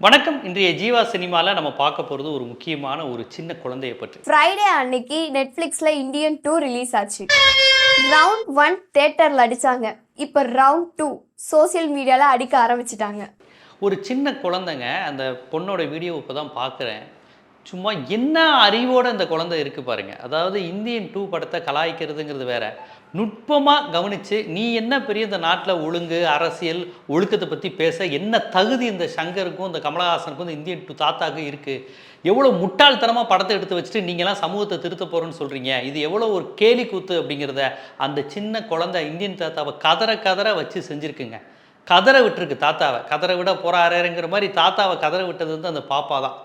வணக்கம். இன்றைய ஜீவா சினிமால நம்ம பார்க்க போறது ஒரு முக்கியமான ஒரு சின்ன குழந்தைய பற்றி. ஃப்ரைடே அன்னைக்கு நெட்ஃப்ளிக்ஸ்ல இந்தியன் 2 ரிலீஸ் ஆச்சு. ரவுண்ட் 1 தியேட்டர்ல அடிச்சாங்க. இப்ப ரவுண்ட் 2 சோசியல் மீடியால அடிக்க ஆரம்பிச்சிட்டாங்க. ஒரு சின்ன குழந்தைங்க அந்த பொண்ணோட வீடியோ இப்ப தான் பார்க்குறேன். சும்மா என்ன அறிவோட அந்த குழந்தை இருக்கு பாருங்க. அதாவது இந்தியன் 2 படத்த கலாய்க்கிறதுங்கிறது வேற. நுட்பமா கவனிச்சு, நீ என்ன பெரிய இந்த நாட்டுல ஒழுங்கு, அரசியல், ஒழுக்கத்த பத்தி பேச என்ன தகுதி இந்த சங்கருக்கும், இந்த கமலஹாசனுக்கும், இந்த இந்தியன் 2 தாத்தாக்கும் இருக்கு? எவ்வளோ முட்டாள்தனமா படத்த எடுத்து வச்சுட்டு நீங்கலாம் சமூகத்த திருத்த போறோம்ன்னு சொல்றீங்க. இது எவ்வளோ ஒரு கேலி கூத்து அப்படிங்கிறத அந்த சின்ன குழந்தை இந்தியன் தாத்தாவ கதற கதற வச்சு செஞ்சிருக்குங்க. கதற விட்டுருக்கு தாத்தாவ. கதற விட போறாருங்கிற மாரி தாத்தாவ கதற விட்டது வந்து அந்த பாப்பா தான்.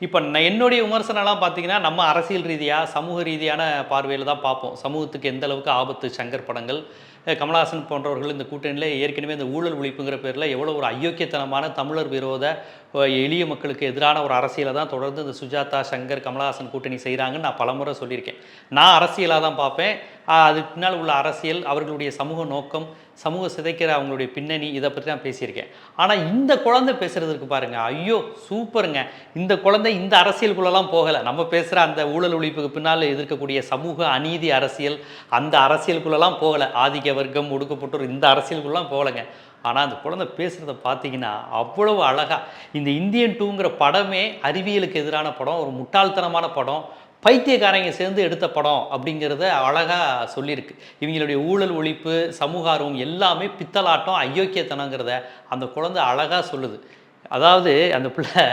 இப்ப என்னுடைய விமர்சனம்லாம் பார்த்தீங்கன்னா, நம்ம அரசியல் ரீதியா, சமூக ரீதியான பார்வையில தான் பார்ப்போம். சமூகத்துக்கு எந்த அளவுக்கு ஆபத்து சங்கர் படங்கள், கமலஹாசன் போன்றவர்கள் இந்த கூட்டணியில ஏற்கனவே இந்த ஊழல் ஒழிப்புங்கிற பேர்ல எவ்வளோ ஒரு அயோக்கியத்தனமான தமிழர் விரோத, எளிய மக்களுக்கு எதிரான ஒரு அரசியலை தான் தொடர்ந்து இந்த சுஜாதா, சங்கர், கமலஹாசன் கூட்டணி செய்கிறாங்கன்னு நான் பலமுறை சொல்லியிருக்கேன். நான் அரசியலாக தான் பார்ப்பேன். அதுக்கு பின்னால் உள்ள அரசியல், அவர்களுடைய சமூக நோக்கம், சமூக சிதைக்கிற அவங்களுடைய பின்னணி, இதை பற்றி நான் பேசியிருக்கேன். ஆனால் இந்த குழந்தை பேசுகிறதுக்கு பாருங்கள், ஐயோ சூப்பருங்க. இந்த குழந்தை இந்த அரசியலுக்குள்ளெல்லாம் போகலை. நம்ம பேசுகிற அந்த ஊழல் ஒழிப்புக்கு பின்னால் எதிர்க்கக்கூடிய சமூக அநீதி அரசியல், அந்த அரசியலுக்குள்ளெல்லாம் போகலை. ஆதிக்க வர்க்கம், ஒடுக்கப்பட்டோர், இந்த அரசியலுக்குள்ளெல்லாம் போகலைங்க. ஆனால் அந்த குழந்தை பேசுகிறத பார்த்தீங்கன்னா அவ்வளவு அழகாக, இந்த இந்தியன் 2ங்கிற படமே அறிவியலுக்கு எதிரான படம், ஒரு முட்டாள்தனமான படம், பைத்தியக்காரங்க சேர்ந்து எடுத்த படம் அப்படிங்கிறத அழகாக சொல்லியிருக்கு. இவங்களுடைய ஊழல் ஒழிப்பு, சமூக ஆர்வம் எல்லாமே பித்தலாட்டம், அயோக்கியத்தனங்கிறத அந்த குழந்தை அழகாக சொல்லுது. அதாவது அந்த பிள்ளை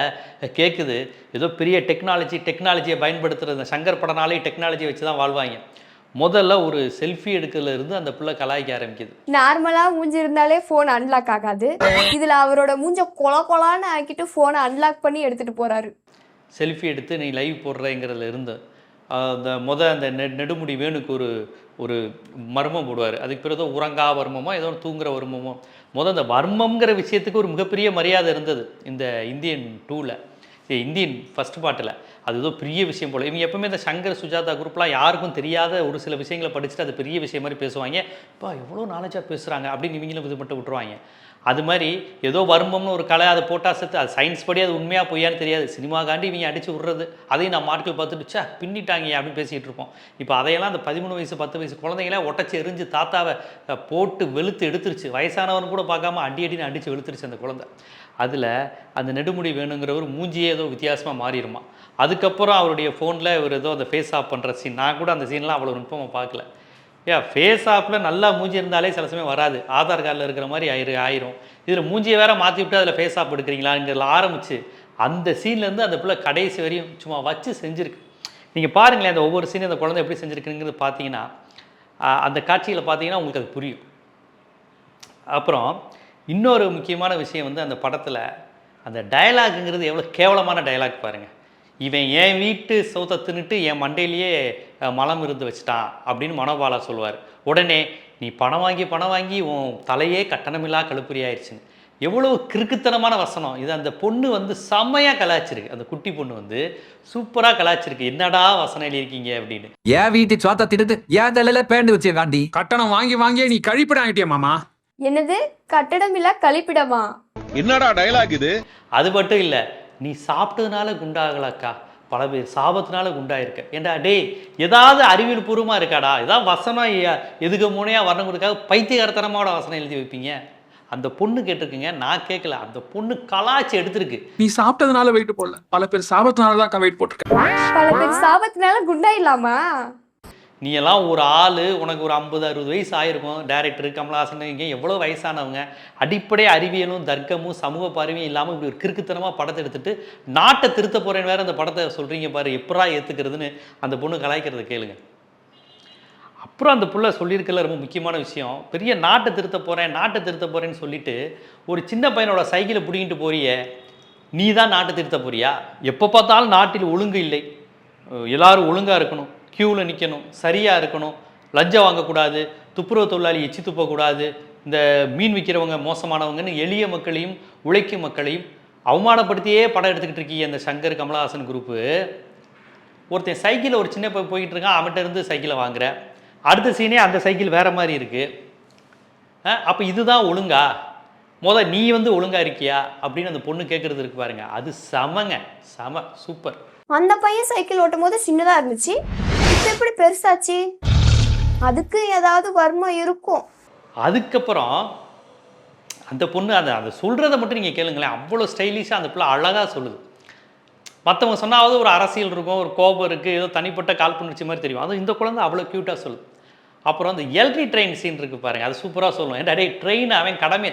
கேட்குது, ஏதோ பெரிய டெக்னாலஜியை பயன்படுத்துகிற இந்த சங்கர் படனாலே டெக்னாலஜியை வச்சு தான் வாழ்வாங்க. முதல்ல ஒரு செல்ஃபி எடுக்கிறதுல இருந்து அந்த பிள்ளை கலாய்க்க ஆரம்பிக்குது. நார்மலா மூஞ்சி இருந்தாலே போன் அன்லாக் ஆகாது. இதுல அவரோட மூஞ்ச கொலான்னு ஆக்கிட்டு போனை அன்லாக் பண்ணி எடுத்துட்டு போறாரு. செல்ஃபி எடுத்து நீ லைவ் போடுறேங்கிறதுல இருந்து அந்த நெடுமுடி வேணுக்கு ஒரு ஒரு மர்மம் போடுவார். அதுக்கு பிறகு உறங்கா வர்மமோ ஏதோ தூங்குற வர்மமோ. அந்த வர்மங்கிற விஷயத்துக்கு ஒரு மிகப்பெரிய மரியாதை இருந்தது இந்த இந்தியன் 2ல், இந்தியன் ஃபஸ்ட் பார்ட்டில். அது ஏதோ பெரிய விஷயம் போல். இவங்க எப்பவுமே இந்த சங்கர் சுஜாதா குரூப்லாம் யாருக்கும் தெரியாத ஒரு சில விஷயங்களை படிச்சுட்டு அது பெரிய விஷயம் மாதிரி பேசுவாங்க. இப்போ எவ்வளோ நாலேஜாக பேசுகிறாங்க அப்படின்னு இவங்களும் இது மட்டும் விட்டுருவாங்க. அது மாதிரி ஏதோ வர்மம்னு ஒரு கலை, அதை போட்டால் செத்து, அது சயின்ஸ் படி அது உண்மையாக பொய்யான்னு தெரியாது. சினிமாக்காண்டி இவங்க அடித்து விட்றது, அதையும் நம்ம ஆட்கள் பார்த்துட்டு பின்னிட்டாங்க அப்படின்னு பேசிகிட்டு இருப்போம். இப்போ அதையெல்லாம் அந்த 13 வயசு 10 வயசு குழந்தைங்களே ஒட்டச்சி எரிஞ்சு தாத்தாவை போட்டு வெளுத்து எடுத்துருச்சு. வயசானவன் கூட பார்க்காம அடின்னு அடித்து வெளுத்துருச்சு அந்த குழந்தை. அதில் அந்த நெடுமுடி வேணுங்கிறவர் மூஞ்சியே ஏதோ வித்தியாசமாக மாறிடுமா. அதுக்கப்புறம் அவருடைய ஃபோனில் இவர் ஏதோ அந்த ஃபேஸ் ஆஃப் பண்ணுற சீன், நான் கூட அந்த சீன்லாம் அவ்வளோ நுட்பமாக பார்க்கல. ஃபேஸ் ஆஃபில் நல்லா மூஞ்சி இருந்தாலே சில சமயம் வராது, ஆதார் கார்டில் இருக்கிற மாதிரி ஆயிரும். இதில் மூஞ்சியை வேற மாற்றி விட்டு அதில் ஃபேஸ் ஆஃப் எடுக்கிறீங்களாங்கிறதுல ஆரம்பித்து அந்த சீன்லேருந்து அந்த பிள்ளை கடைசி வரையும் சும்மா வச்சு செஞ்சுருக்கு. நீங்கள் பாருங்களேன், அந்த ஒவ்வொரு சீனும் அந்த குழந்தை எப்படி செஞ்சுருக்குங்கிறது பார்த்தீங்கன்னா, அந்த காட்சியில் பார்த்தீங்கன்னா உங்களுக்கு அது புரியும். அப்புறம் இன்னொரு முக்கியமான விஷயம் வந்து அந்த படத்தில் அந்த டயலாகுங்கிறது எவ்வளோ கேவலமான டயலாக் பாருங்கள். இவன் என் வீட்டு சௌத்தை தின்னுட்டு என் மண்டையிலேயே மலம் இருந்து வச்சுட்டான் அப்படின்னு மனோபாலா சொல்லுவார். உடனே நீ பணம் வாங்கி உன் தலையே கட்டணமில்லா கழுப்புரி ஆயிடுச்சுன்னு. எவ்வளோ கிறுக்குத்தனமான வசனம் இது. அந்த பொண்ணு வந்து செம்மையாக கலாய்ச்சிருக்கு. அந்த குட்டி பொண்ணு வந்து சூப்பராக கலாய்ச்சிருக்கு. என்னடா வசனம் எழுதியிருக்கீங்க அப்படின்னு. என் வீட்டு சோத்த திட்டு ஏன் தலையில பேண்டு வச்சிருக்காண்டி. கட்டணம் வாங்கி நீ கழிப்பிடம் ஆகிட்டியா மாமா? என்னது கட்டடம் இல்ல கழிப்பிடமா? என்னடா டயலாக் இது? அது மட்டும் இல்லை, நீ சாப்பிட்டதுனால குண்டாகலக்கா, பல பேர் சாபத்தினால குண்டாயிருக்க. ஏண்டா டேய், ஏதாவது அறிவியல் பூர்வமாக இருக்காடா? ஏதாவது வசனம் எதுக்கு முனையாக வரணும் கொடுக்காக பைத்தியகாரத்தனமாவோட வசனம் எழுதி வைப்பீங்க. அந்த பொண்ணு கேட்டிருக்குங்க, நான் கேட்கல. அந்த பொண்ணு கலாச்சி எடுத்திருக்கு. நீ சாப்பிட்டதுனால வெயிட் போடல, பல பேர் சாபத்தினால தான் வெயிட் போட்டிருக்க. பல பேர் சாபத்தினால குண்டாயிடலாமா? நீ எல்லாம் ஒரு ஆள், உனக்கு ஒரு 50-60 வயசு ஆயிருக்கும். டைரக்டர் கமலஹாசன் இங்கே எவ்வளோ வயசானவங்க. அடிப்படை அறிவியலும் தர்க்கமும் சமூக பார்வையும் இல்லாமல் இப்படி ஒரு கிறுக்குத்தனமாக படத்தை எடுத்துகிட்டு நாட்டை திருத்த போகிறேன்னு வேறு அந்த படத்தை சொல்கிறீங்க பாரு, எப்படா ஏற்றுக்கிறதுன்னு அந்த பொண்ணு கலாய்க்கிறத கேளுங்க. அப்புறம் அந்த புள்ள சொல்லியிருக்கல ரொம்ப முக்கியமான விஷயம், பெரிய நாட்டை திருத்த போகிறேன்னு சொல்லிட்டு ஒரு சின்ன பையனோட சைக்கிளை பிடிங்கிட்டு போறியே, நீ தான் நாட்டை திருத்த போறியா? எப்போ பார்த்தாலும் நாட்டில் ஒழுங்கு இல்லை, எல்லாரும் ஒழுங்காக இருக்கணும், க்யூவில் நிற்கணும், சரியாக இருக்கணும், லஞ்சம் வாங்கக்கூடாது, துப்புரவு தொழிலாளி எச்சி துப்பக்கூடாது, இந்த மீன் விற்கிறவங்க மோசமானவங்கன்னு எளிய மக்களையும் உழைக்கும் மக்களையும் அவமானப்படுத்தியே படம் எடுத்துக்கிட்டு இருக்கீங்க அந்த சங்கர் கமலஹாசன் குரூப்பு. ஒருத்தன் சைக்கிளில் ஒரு சின்ன போய்கிட்டு இருக்கான், அவன்கிட்ட இருந்து சைக்கிளை வாங்குற. அடுத்த சீனே அந்த சைக்கிள் வேறு மாதிரி இருக்குது. அப்போ இதுதான் ஒழுங்கா? நீ வந்து ஒழுங்கா இருக்கியா அப்படின்னு அந்த பொண்ணு கேட்கறது இருக்கு பாருங்க, அது செமங்க, செம சூப்பர். அந்த பையன் சைக்கிள் ஓட்டும் போது சின்னதா இருந்துச்சு, இப்போ எப்படி பெருசாச்சு? அதுக்கு ஏதாவது வர்மம் இருக்கும். அதுக்கப்புறம் அந்த பொண்ணு அதை சொல்கிறத மட்டும் நீங்கள் கேளுங்களேன், அவ்வளோ ஸ்டைலிஷாக அந்த பிள்ளை அழகாக சொல்லுது. மற்றவங்க சொன்னாவது ஒரு அரசியல் இருக்கும், ஒரு கோபம் இருக்குது, ஏதோ தனிப்பட்ட காழ்ப்புணர்ச்சி மாதிரி தெரியும். அதுவும் இந்த குழந்தை அவ்வளோ க்யூட்டாக சொல்லுது. அப்புறம் அந்த எலக்ட்ரி ட்ரெயின் சீன் இருக்குது பாருங்கள், அது சூப்பராக சொல்லுவோம். ஏன்டா டேய் ட்ரெயின் அவன் கடமை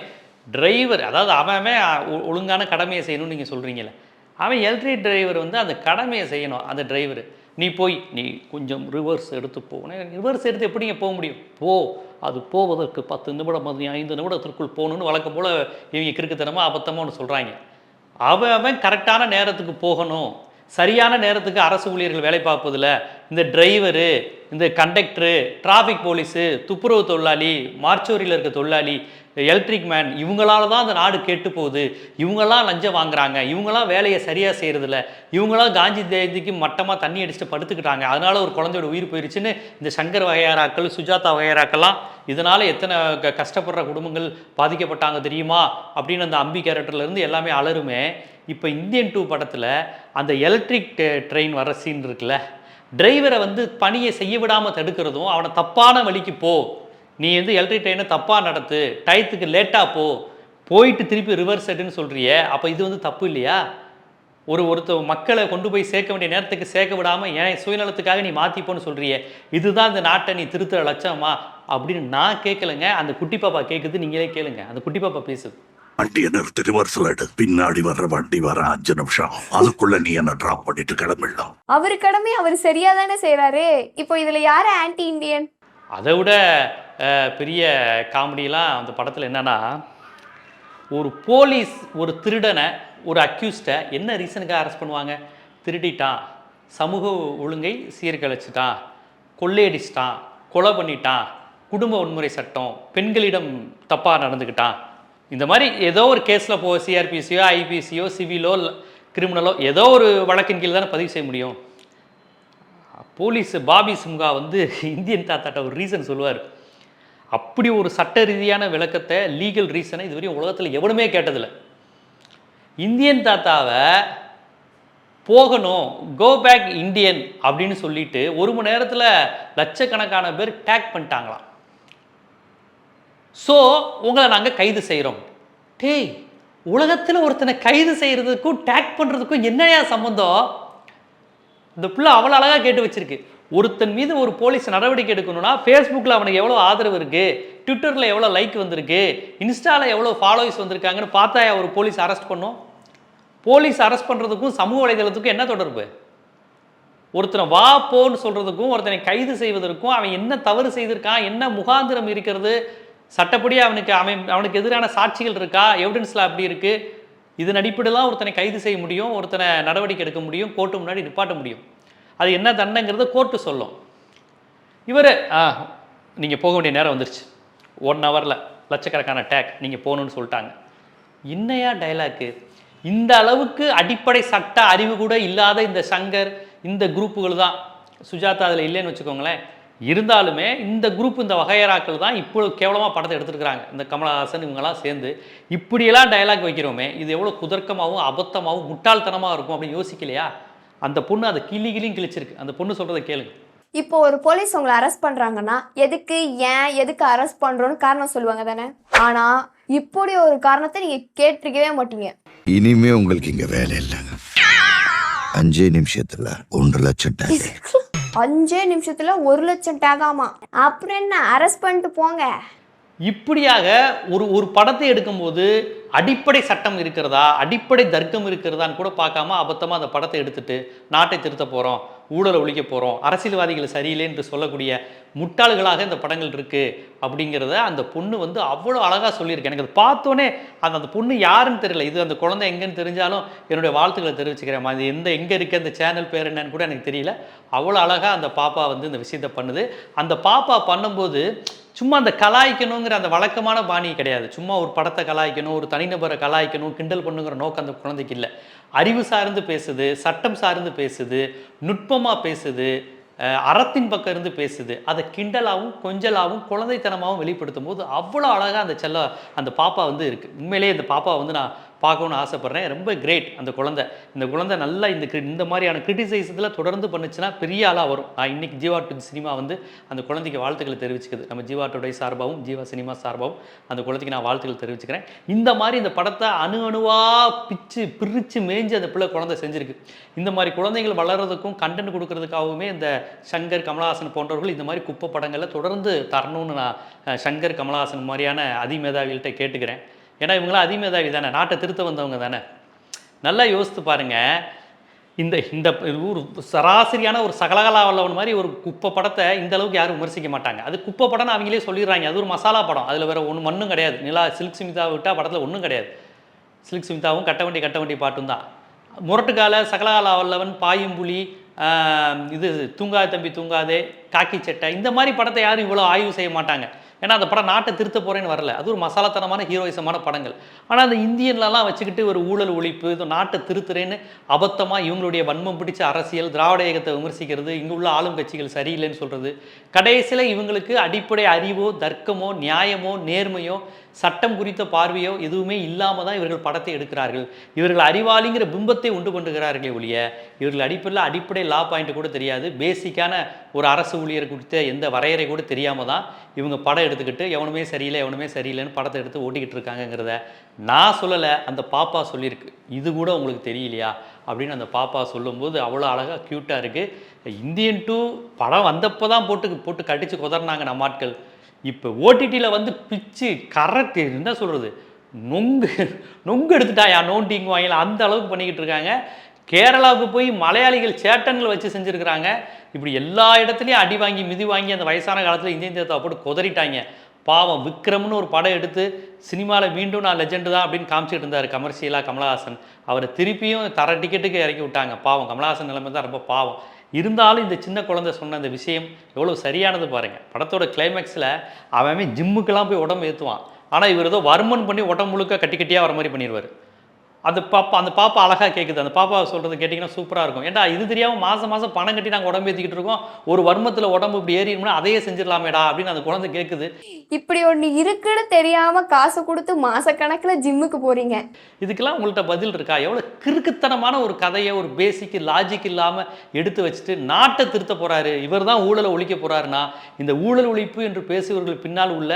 டிரைவர், அதாவது அவன் ஒழுங்கான கடமையை செய்யணும்னு நீங்கள் சொல்கிறீங்களே, அவன் எலக்ட்ரி டிரைவர் வந்து அந்த கடமையை செய்யணும். அந்த டிரைவர் நீ கொஞ்சம் ரிவர்ஸ் எடுத்து போகணும். ரிவர்ஸ் எடுத்து எப்படிங்க போக முடியும்? அது போவதற்கு 10 நிமிடம் 5 நிமிடத்திற்குள் போகணுன்னு வழக்கம் போல் இவங்க கிறுக்குத்தனமாக அபத்தமாக ஒன்று சொல்கிறாங்க. அவன் கரெக்டான நேரத்துக்கு போகணும். சரியான நேரத்துக்கு அரசு ஊழியர்கள் வேலை பார்ப்பதில்ல. இந்த டிரைவரு, இந்த கண்டக்டரு, டிராஃபிக் போலீஸு, துப்புரவு தொழிலாளி, மார்ச்சோரியில் இருக்க தொழிலாளி, எலக்ட்ரிக் மேன், இவங்களால தான் அந்த நாடு கெட்டு போகுது. இவங்களாம் லஞ்சம் வாங்குறாங்க, இவங்களாம் வேலையை சரியாக செய்கிறதில்ல, இவங்களாம் காந்தி ஜெயந்திக்கு மட்டமாக தண்ணி அடிச்சுட்டு படுத்துக்கிட்டாங்க, அதனால் ஒரு குழந்தையோட உயிர் போயிடுச்சுன்னு இந்த சங்கர் வகையாராக்கள், சுஜாதா வகையாராக்கெல்லாம் இதனால் எத்தனை கஷ்டப்படுற குடும்பங்கள் பாதிக்கப்பட்டாங்க தெரியுமா அப்படின்னு அந்த அம்பி கேரக்டர்லேருந்து எல்லாமே அலருமே. இப்போ இந்தியன் 2 படத்தில் அந்த எலக்ட்ரிக் ட்ரெயின் வர சீன் இருக்குல்ல, டிரைவரை வந்து பணியை செய்ய விடாமல் தடுக்கிறதும், அவனை தப்பான வழிக்கு நீ வந்து எலக்ட்ரிக் ட்ரெயினை தப்பாக நடத்து, டயத்துக்கு லேட்டாக போயிட்டு திருப்பி ரிவர்ஸ் எடுன்னு சொல்கிறியே, அப்போ இது வந்து தப்பு இல்லையா? ஒருத்த மக்களை கொண்டு போய் சேர்க்க வேண்டிய நேரத்துக்கு சேர்க்க விடாமல் என் சுயநலத்துக்காக நீ மாற்றிப்போன்னு சொல்கிறியே, இதுதான் இந்த நாட்டை நீ திருத்துற லட்சமா அப்படின்னு நான் கேட்கலைங்க. அந்த குட்டி பாப்பா கேட்குது, நீங்களே கேளுங்க. அந்த குட்டி பாப்பா பேசுது. வண்டியை நிறுத்தி ரிவர்ஸ்ல எடு, பின்னாடி வர்ற வண்டி வர 5 நிமிஷம், அதுக்குள்ள நீ என்ன டிராப் பண்ணிட்டு கிளம்பிடலாம். அவரு கடமை அவர் சரியா தானே செய்யறாரு. இப்போ இதுல யாரு ஆன்டி இந்தியன்? அதை விட பெரிய காமெடியெலாம் அந்த படத்தில் என்னென்னா, ஒரு போலீஸ் ஒரு திருடனை, ஒரு அக்யூஸ்டை என்ன ரீசனுக்காக அரெஸ்ட் பண்ணுவாங்க? திருடிட்டான், சமூக ஒழுங்கை சீர்கழிச்சிட்டான், கொள்ளையடிச்சிட்டான், கொலை பண்ணிட்டான், குடும்ப வன்முறை சட்டம், பெண்களிடம் தப்பாக நடந்துக்கிட்டான், இந்த மாதிரி ஏதோ ஒரு கேஸில் சிஆர்பிசியோ ஐபிசியோ சிவிலோ கிரிமினலோ ஏதோ ஒரு வழக்கின் கீழ் தானே பதிவு செய்ய முடியும். போலீஸ் பாபி சிம்ஹா வந்து இந்தியன் தாத்தாட்ட ஒரு ரீசன் சொல்லுவார். அப்படி ஒரு சட்ட ரீதியான விளக்கத்தை, லீகல் ரீசனை இதுவரையும் உலகத்தில் எவனுமே கேட்டதில்லை. இந்தியன் தாத்தாவை போகணும், கோ பேக் இந்தியன் அப்படின்னு சொல்லிட்டு 1 மணி நேரத்தில் லட்சக்கணக்கான பேர் டேக் பண்ணிட்டாங்களாம். ஸோ உங்களை நாங்கள் கைது செய்கிறோம். டேய், உலகத்தில் ஒருத்தனை கைது செய்கிறதுக்கும் டேக் பண்ணுறதுக்கும் என்னையா சம்மந்தம்? இந்த பிள்ளை அவ்வளோ அழகாக கேட்டு வச்சிருக்கு. ஒருத்தன் மீது ஒரு போலீஸ் நடவடிக்கை எடுக்கணும்னா ஃபேஸ்புக்கில் அவனுக்கு எவ்வளோ ஆதரவு இருக்குது, ட்விட்டரில் எவ்வளோ லைக் வந்திருக்கு, இன்ஸ்டாவில் எவ்வளோ ஃபாலோவர்ஸ் வந்திருக்காங்கன்னு பார்த்தா ஒரு போலீஸ் அரெஸ்ட் பண்ணும். போலீஸ் அரெஸ்ட் பண்ணுறதுக்கும் சமூக வலைதளத்துக்கும் என்ன தொடர்பு? ஒருத்தனை வா போன்னு சொல்கிறதுக்கும் ஒருத்தனை கைது செய்வதற்கும் அவன் என்ன தவறு செய்திருக்கான், என்ன முகாந்திரம் இருக்கிறது, சட்டப்படி அவனுக்கு எதிரான சாட்சிகள் இருக்கா, எவிடன்ஸில் அப்படி இருக்குது, இதன் அடிப்படையில் ஒருத்தனை கைது செய்ய முடியும், ஒருத்தனை நடவடிக்கை எடுக்க முடியும், கோர்ட்டு முன்னாடி நிப்பாட்ட முடியும். அது என்ன தண்டனைங்கிறத கோர்ட்டு சொல்லும். இவர் நீங்கள் போக வேண்டிய நேரம் வந்துருச்சு, 1 ஹவரில் லட்சக்கணக்கான டேக் நீங்கள் போகணுன்னு சொல்லிட்டாங்க. இன்னையா டைலாக்கு? இந்த அளவுக்கு அடிப்படை சட்ட அறிவு கூட இல்லாத இந்த சங்கர், இந்த குரூப்புகள் தான், சுஜாதா அதில் இல்லைன்னு வச்சுக்கோங்களேன், இருந்தாலுமே இந்த குரூப், இந்த வகையராக்கள் தான் இப்போ கேவலமாக படத்தை எடுத்துருக்குறாங்க. இந்த கமலஹாசன் இவங்கெல்லாம் சேர்ந்து இப்படியெல்லாம் டைலாக் வைக்கிறோமே, இது எவ்வளோ குதர்க்கமாகவும் அபத்தமாகவும் முட்டாள்தனமாக இருக்கும் அப்படின்னு யோசிக்கலையா? அந்த பொண்ணு அதை கிளியும் கிழிச்சிருக்கு. அந்த பொண்ணு சொல்கிறத கேளுங்க. இப்போ ஒரு போலீஸ் உங்களை அரெஸ்ட் பண்றாங்கன்னா எதுக்கு அரெஸ்ட் பண்றோம்னு காரணம் சொல்லுவாங்க தானே. ஆனா இப்படி ஒரு காரணத்தை நீங்க கேட்டிருக்கவே மாட்டீங்க. இனிமே உங்களுக்கு இங்க வேலை இல்லைங்க. 5 நிமிஷத்துல 1 லட்சம் டேக். 5 நிமிஷத்துல 1 லட்சம் டேகாமா? அப்புறம் என்ன, அரெஸ்ட் பண்ணிட்டு போங்க. இப்படியாக ஒரு படத்தை எடுக்கும்போது அடிப்படை சட்டம் இருக்கிறதா, அடிப்படை தர்க்கம் இருக்கிறதான்னு கூட பார்க்காம அபத்தமாக அந்த படத்தை எடுத்துட்டு நாட்டை திருத்த போகிறோம், ஊழலை ஒழிக்க போகிறோம், அரசியல்வாதிகள் சரியில்லை என்று சொல்லக்கூடிய முட்டாள்களாக இந்த படங்கள் இருக்குது அப்படிங்கிறத அந்த பொண்ணு வந்து அவ்வளோ அழகாக சொல்லியிருக்கு. எனக்கு அது பார்த்தோன்னே அந்த பொண்ணு யாருன்னு தெரியல. இது அந்த குழந்தை எங்கேன்னு தெரிஞ்சாலும் என்னுடைய வாழ்த்துக்களை தெரிவிச்சுக்கிறேன். அது எங்கே இருக்குது, அந்த சேனல் பேர் என்னன்னு கூட எனக்கு தெரியல. அவ்வளோ அழகாக அந்த பாப்பா வந்து இந்த விஷயத்தை பண்ணுது. அந்த பாப்பா பண்ணும்போது சும்மா அந்த கலாய்க்கணுங்கிற அந்த வழக்கமான பாணி கிடையாது. சும்மா ஒரு படத்தை கலாய்க்கணும், ஒரு தனிநபரை கலாய்க்கணும், கிண்டல் பண்ணுங்கிற நோக்கம் அந்த குழந்தைக்கு இல்லை. அறிவு சார்ந்து பேசுது, சட்டம் சார்ந்து பேசுது, நுட்பமாக பேசுது, அறத்தின் பக்கம் இருந்து பேசுது, அதை கிண்டலாகவும் கொஞ்சலாகவும் குழந்தைத்தனமாகவும் வெளிப்படுத்தும் போது அவ்வளோ அழகாக அந்த பாப்பா வந்து இருக்குது. உண்மையிலேயே இந்த பாப்பா வந்து நான் பார்க்கணுன்னு ஆசைப்பட்றேன். ரொம்ப கிரேட் அந்த குழந்தை. இந்த குழந்தை நல்லா இந்த மாதிரியான கிரிட்டிசைஸில் தொடர்ந்து பண்ணுச்சுன்னா பெரிய ஆளாக வரும். நான் இன்றைக்கி ஜீவா டு சினிமா வந்து அந்த குழந்தைக்கு வாழ்த்துக்களை தெரிவிச்சுக்குது. நம்ம ஜீவா டுடே சார்பாகவும் ஜீவா சினிமா சார்பாகவும் அந்த குழந்தைக்கு நான் வாழ்த்துக்கள் தெரிவிச்சுக்கிறேன். இந்த மாதிரி இந்த படத்தை அணுவாக பிரித்து மேய்ஞ்சு அந்த குழந்தை செஞ்சுருக்கு. இந்த மாதிரி குழந்தைகள் வளர்கிறதுக்கும் கண்டென்ட் கொடுக்கறதுக்காகவுமே இந்த சங்கர், கமலஹாசன் போன்றவர்கள் இந்த மாதிரி குப்பை படங்களை தொடர்ந்து தரணும்னு நான் சங்கர், கமலஹாசன் மாதிரியான அதிமேதாவிகள்கிட்ட கேட்டுக்கிறேன். ஏன்னா இவங்களாம் அதிமேதாவி தானே, நாட்டை திருத்த வந்தவங்க தானே. நல்லா யோசித்து பாருங்கள். இந்த ஒரு சராசரியான ஒரு சகலகலா வல்லவன் மாதிரி ஒரு குப்பை படத்தை இந்த அளவுக்கு யாரும் விமர்சிக்க மாட்டாங்க. அது குப்பை படம்னு அவங்களே சொல்லிடுறாங்க. அது ஒரு மசாலா படம், அதில் வேறு மண்ணும் கிடையாது. சில்க் ஸ்மிதாவை விட்டால் படத்தில் ஒன்றும் கிடையாது. சில்க் ஸ்மிதாவும் கட்ட வண்டி பாட்டும் தான். முரட்டுக்கால, சகலகலா வல்லவன், பாயும்புலி, இது தூங்காதே தம்பி தூங்காதே, காக்கி சட்டை, இந்த மாதிரி படத்தை யாரும் இவ்வளோ ஆய்வு செய்ய மாட்டாங்க. ஏன்னா அந்த படம் நாட்டை திருத்த போகிறேன்னு வரல, அது ஒரு மசாலாத்தனமான ஹீரோயிசமான படங்கள். ஆனால் அந்த இந்தியன்லலாம் வச்சுக்கிட்டு ஒரு ஊழல் ஒழிப்பு, இது நாட்டை திருத்துறேன்னு அபத்தமாக இவங்களுடைய வன்மம் பிடிச்ச அரசியல், திராவிட இயக்கத்தை விமர்சிக்கிறது, இங்கே உள்ள ஆளும் கட்சிகள் சரியில்லைன்னு சொல்கிறது, கடைசியில் இவங்களுக்கு அடிப்படை அறிவோ, தர்க்கமோ, நியாயமோ, நேர்மையோ, சட்டம் குறித்த பார்வையோ எதுவுமே இல்லாமல் தான் இவர்கள் படத்தை எடுக்கிறார்கள். இவர்கள் அறிவாளிங்கிற பிம்பத்தை உண்டு பண்ணுகிறார்களே ஒழிய இவர்கள் அடிப்படை லா பாயிண்ட் கூட தெரியாது. பேசிக்கான ஒரு அரசு ஊழியர் குறித்த எந்த வரையறை கூட தெரியாமல் தான் இவங்க படம் எடுத்துக்கிட்டு எவனுமே சரியில்லைன்னு படத்தை எடுத்து ஓட்டிக்கிட்டு இருக்காங்கங்கிறத நான் சொல்லலை, அந்த பாப்பா சொல்லியிருக்கு. இது கூட உங்களுக்கு தெரியலையா அப்படின்னு அந்த பாப்பா சொல்லும்போது அவ்வளோ அழகாக க்யூட்டாக இருக்குது. இந்தியன் 2 படம் வந்தப்போ தான் போட்டு கடிச்சு குதறினாங்க நம்ம ஆட்கள். இப்போ ஓடிடியில் வந்து பிச்சு கரெக்ட் என்ன சொல்கிறது, நொங்கு எடுத்துட்டாயா நோண்டிங் வாங்கல, அந்த அளவுக்கு பண்ணிக்கிட்டு இருக்காங்க. கேரளாவுக்கு போய் மலையாளிகள் சேட்டன்களை வச்சு செஞ்சுருக்கிறாங்க. இப்படி எல்லா இடத்துலையும் அடி வாங்கி மிதி வாங்கி அந்த வயசான காலத்தில் இந்தியன் தேர்தலை போட்டு குதறிட்டாங்க. பாவம் விக்ரம்னு ஒரு படம் எடுத்து சினிமாவில் மீண்டும் நான் லெஜெண்டு தான் அப்படின்னு காமிச்சிட்டு இருந்தார் கமர்ஷியலாக கமலஹாசன். அவரை திருப்பியும் தர டிக்கெட்டுக்கு இறக்கி விட்டாங்க. பாவம் கமலஹாசன் நிலைமை தான் ரொம்ப பாவம். இருந்தாலும் இந்த சின்ன குழந்தை சொன்ன அந்த விஷயம் எவ்வளோ சரியானது பாருங்கள். படத்தோட கிளைமேக்ஸில் அவன் ஜிம்முக்கெல்லாம் போய் உடம்பு ஏற்றுவான். ஆனால் இவர் ஏதோ வர்மன் பண்ணி உடம்பு முழுக்க கட்டியாக வர மாதிரி பண்ணிடுவார். அந்த பாப்பா அழகாக கேட்குது. அந்த பாப்பா சொல்கிறது கேட்டிங்கன்னா சூப்பராக இருக்கும். ஏன்டா இது தெரியாமல் மாதம் பணம் கட்டி நாங்கள் உடம்பு ஏற்றிக்கிட்டு இருக்கோம், ஒரு வர்மத்தில் உடம்பு இப்படி ஏறிடும்னா அதையே செஞ்சிடலாமேடா அப்படின்னு அந்த குழந்தை கேட்குது. இப்படி ஒன்று இருக்குன்னு தெரியாமல் காசு கொடுத்து மாசக்கணக்கில் ஜிம்முக்கு போகிறீங்க. இதுக்கெல்லாம் உங்கள்கிட்ட பதில் இருக்கா? எவ்வளோ கிறுக்குத்தனமான ஒரு கதையை ஒரு பேசிக்கு லாஜிக் இல்லாமல் எடுத்து வச்சுட்டு நாட்டை திருத்த போகிறாரு. இவர் தான் ஊழலை ஒழிக்க போகிறாருன்னா இந்த ஊழல் ஒழிப்பு என்று பேசுபவர்கள் பின்னால் உள்ள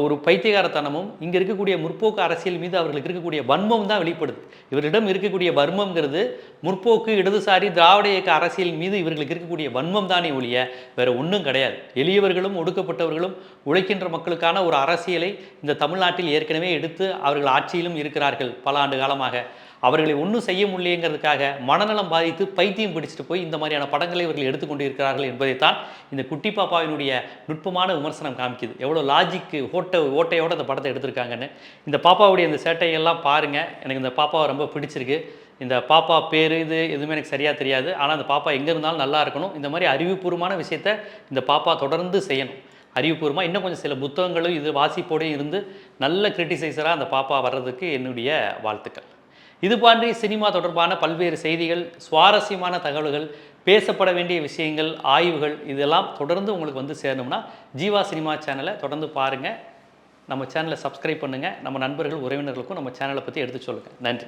ஒரு பைத்தியகாரத்தனமும் இங்கே இருக்கக்கூடிய முற்போக்கு அரசியல் மீது அவர்களுக்கு இருக்கக்கூடிய வன்மம் தான் வெளிப்படுது. இவரிடம் இருக்கக்கூடிய வன்மங்கிறது முற்போக்கு, இடதுசாரி, திராவிட இயக்க அரசியல் மீது இவர்களுக்கு இருக்கக்கூடிய வன்மம் தானே ஒழிய வேறு ஒன்றும் கிடையாது. எளியவர்களும் ஒடுக்கப்பட்டவர்களும் உழைக்கின்ற மக்களுக்கான ஒரு அரசியலை இந்த தமிழ்நாட்டில் ஏற்கனவே எடுத்து அவர்கள் ஆட்சியிலும் இருக்கிறார்கள் பல ஆண்டு காலமாக. அவர்களை ஒன்றும் செய்ய முடியலைங்கிறதுக்காக மனநலம் பாதித்து பைத்தியம் பிடிச்சிட்டு போய் இந்த மாதிரியான படங்களை இவர்கள் எடுத்துக்கொண்டு இருக்கிறார்கள் என்பதைத்தான் இந்த குட்டி பாப்பாவினுடைய நுட்பமான விமர்சனம் காமிக்குது. எவ்வளோ லாஜிக்கு ஓட்டையோடு அந்த படத்தை எடுத்திருக்காங்கன்னு. இந்த பாப்பாவுடைய இந்த சேட்டையெல்லாம் பாருங்கள். எனக்கு இந்த பாப்பாவை ரொம்ப பிடிச்சிருக்கு. இந்த பாப்பா பேர் இது எதுவுமே எனக்கு சரியாக தெரியாது. ஆனால் அந்த பாப்பா எங்கே இருந்தாலும் நல்லா இருக்கணும். இந்த மாதிரி அறிவுபூர்வமான விஷயத்தை இந்த பாப்பா தொடர்ந்து செய்யணும். அறிவுபூர்வமாக இன்னும் கொஞ்சம் சில புத்தகங்களும் இது வாசிப்போடையும் இருந்து நல்ல கிரிட்டிசைசராக அந்த பாப்பா வர்றதுக்கு என்னுடைய வாழ்த்துக்கள். இது போன்ற சினிமா தொடர்பான பல்வேறு செய்திகள், சுவாரஸ்யமான தகவல்கள், பேசப்பட வேண்டிய விஷயங்கள், ஆய்வுகள் இதெல்லாம் தொடர்ந்து உங்களுக்கு வந்து சேரணும்னா ஜீவா சினிமா சேனலை தொடர்ந்து பாருங்கள். நம்ம சேனலை சப்ஸ்கிரைப் பண்ணுங்கள். நம்ம நண்பர்கள், உறவினர்களுக்கும் நம்ம சேனலை பற்றி எடுத்து சொல்லுங்கள். நன்றி.